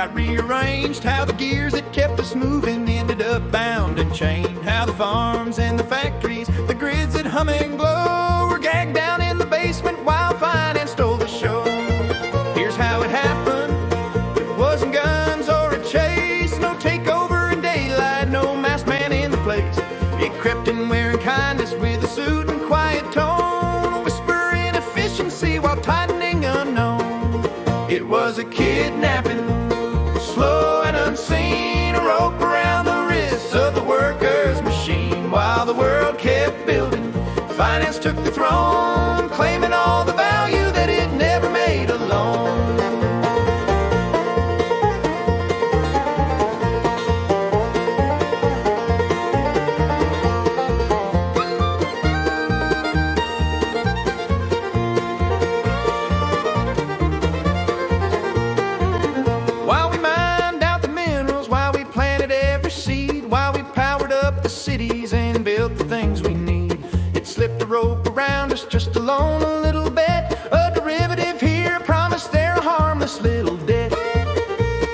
got rearranged, how the gears that kept us moving ended up bound and chained, how the farms and the factories, the grids that hum and glow, were gagged down in the basement while finance stole the show. Here's how it happened. It wasn't guns or a chase, no takeover in daylight, no masked man in the place. It crept in wearing kindness with a suit and quiet tone, a whisper inefficiency while tightening unknown. It was a kidnapping, slow and unseen, a rope around the wrists of the workers' machine. While the world kept building, finance took the throne, claiming all the value that it never made alone. While we mined out the minerals, while we planted every seed, while we powered up the cities and built the things we need, it slipped a rope around us just alone a little bit. A derivative here promised they're a harmless little debt.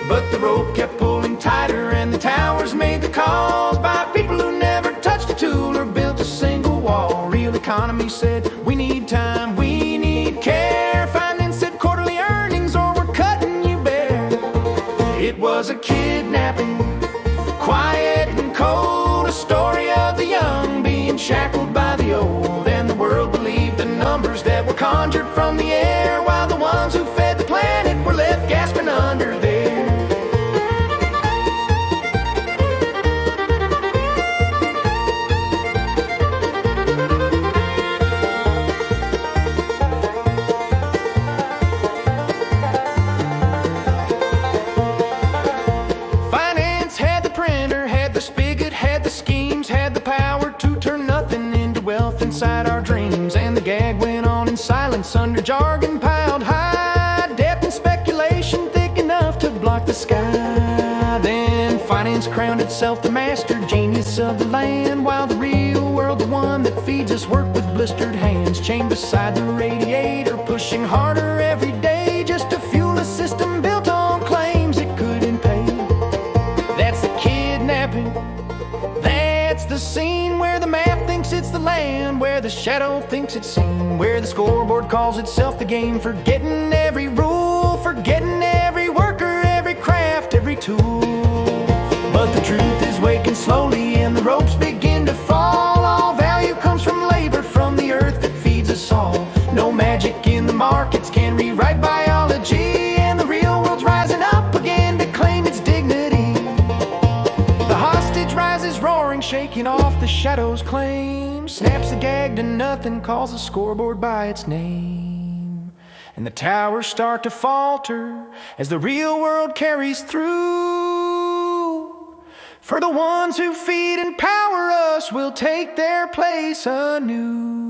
But the rope kept pulling tighter and the towers made the calls by people who never touched a tool or built a single wall. Real economy said, we need time, we need care. Finance said quarterly earnings or we're cutting you bare. It was a kidnapping, quiet and cold, a story of the young being shackled by the old. And the world believed the numbers that were conjured from the air, while the ones who fed the planet were left gasping under there. Finance had the printer, had the spigot, had the schemes, had the power to turn nothing into wealth inside our dreams. And the gag went on in silence under jargon piled high, debt and speculation thick enough to block the sky. Then finance crowned itself the master genius of the land, while the real world, the one that feeds us, worked with blistered hands, chained beside the radiator, pushing harder every day just to fuel a system built on claims it couldn't pay. That's the kidnapping, that's the scene where the map thinks it's the land, where the shadow thinks it's seen, where the scoreboard calls itself the game, forgetting every rule, forgetting every worker, every craft, every tool. But the truth is waking slowly and the ropes begin to fall. All value comes from labor, from the earth that feeds us all. No magic in the markets can rewrite biology, and the real world's rising up again to claim its dignity. The hostage rises roaring, shaking off the shadow's claim, snaps the gag to nothing, calls the scoreboard by its name. And the towers start to falter as the real world carries through. For the ones who feed and power us will take their place anew.